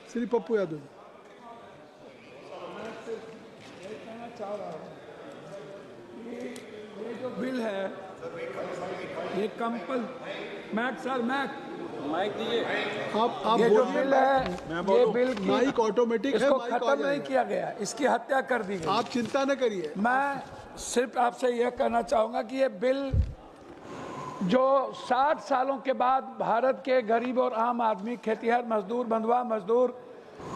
श्री पप्पू यादव। मैं ये कहना चाह रहा हूँ कि ये जो बिल है ये माइक दीजिए। आप ये जो बिल है ये बिल माइक ऑटोमेटिक है, इसको माइक आ खत्म नहीं जाएगा। किया गया, इसकी हत्या कर दी गई। आप चिंता न करिए। मैं सिर्फ आपसे यह कहना चाहूँगा कि ये बिल जो 60 सालों के बाद भारत के गरीब और आम आदमी, खेतीहर मजदूर, बंधुआ मजदूर,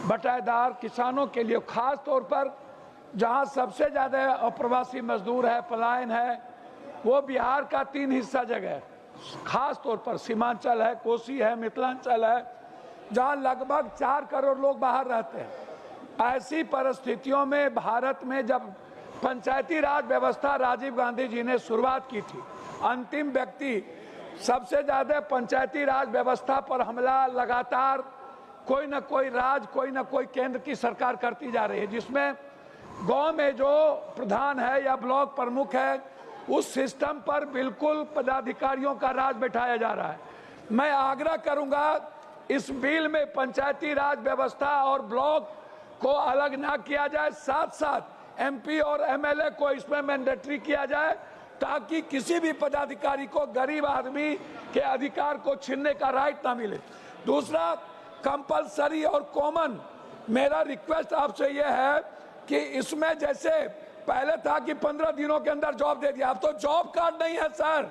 बटाईदार किसानों के लिए, खास तौर पर जहां सबसे ज़्यादा अप्रवासी मजदूर है, पलायन है, वो बिहार का 3 हिस्सा जगह है। खास तौर पर सीमांचल है, कोसी है, मिथिलांचल है, जहां लगभग 4 करोड़ लोग बाहर रहते हैं। ऐसी परिस्थितियों में भारत में जब पंचायती राज व्यवस्था राजीव गांधी जी ने शुरुआत की थी, अंतिम व्यक्ति, सबसे ज्यादा पंचायती राज व्यवस्था पर हमला लगातार कोई ना कोई कोई ना कोई केंद्र की सरकार करती जा रही है, जिसमें गांव में जो प्रधान है या ब्लॉक प्रमुख है उस सिस्टम पर बिल्कुल पदाधिकारियों का राज बैठाया जा रहा है। मैं आग्रह करूंगा इस बिल में पंचायती राज व्यवस्था और ब्लॉक को अलग ना किया जाए, साथ साथ एमपी और एमएलए को इसमें मैंडेटरी किया जाए, ताकि किसी भी पदाधिकारी को गरीब आदमी के अधिकार को छीनने का राइट ना मिले। दूसरा, कंपलसरी और कॉमन, मेरा रिक्वेस्ट आपसे यह है कि इसमें जैसे पहले था कि 15 दिनों के अंदर जॉब दे दिया, अब तो जॉब कार्ड नहीं है सर,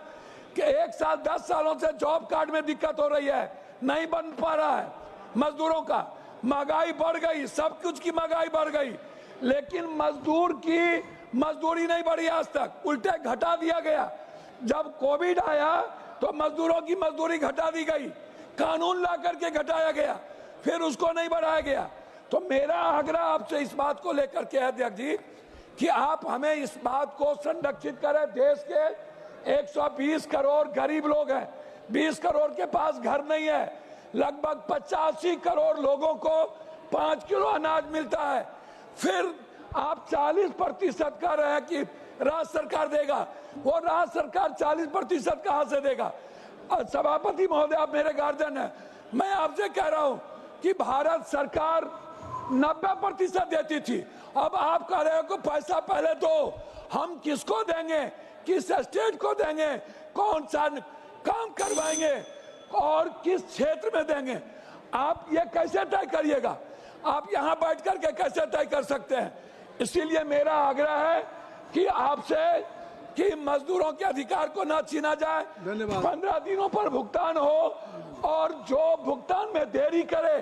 कि 1 साल 10 सालों से जॉब कार्ड में दिक्कत हो रही है, नहीं बन पा रहा है मजदूरों का। महंगाई बढ़ गई, सब कुछ की महंगाई बढ़ गई, लेकिन मजदूर की मजदूरी नहीं बढ़ी आज तक, उल्टे घटा दिया गया। जब कोविड आया तो मजदूरों की मजदूरी घटा दी गई, कानून ला करके घटाया गया, फिर उसको नहीं बढ़ाया गया। तो मेरा आग्रह आपसे इस बात को लेकर के है अध्यक्ष जी कि आप हमें इस बात को संरक्षित करें। देश के 120 करोड़ गरीब लोग हैं, 20 करोड़ के पास घर नहीं है, लगभग 85 करोड़ लोगों को 5 किलो अनाज मिलता है, फिर आप 40% कह रहे हैं कि राज्य सरकार देगा। वो राज्य सरकार 40% कहां से देगा? सभापति महोदय, आप मेरे गार्जियन हैं, मैं आपसे कह रहा हूं कि भारत सरकार 90% देती थी, अब आप कह रहे हो कि पैसा पहले दो। हम किसको देंगे, किस स्टेट को देंगे, कौन सा काम करवाएंगे और किस क्षेत्र में देंगे, आप ये कैसे तय करिएगा? आप यहाँ बैठ कर के कैसे तय कर सकते हैं? इसीलिए मेरा आग्रह है कि आपसे कि मजदूरों के अधिकार को ना छीना जाए, 15 दिनों पर भुगतान हो, और जो भुगतान में देरी करे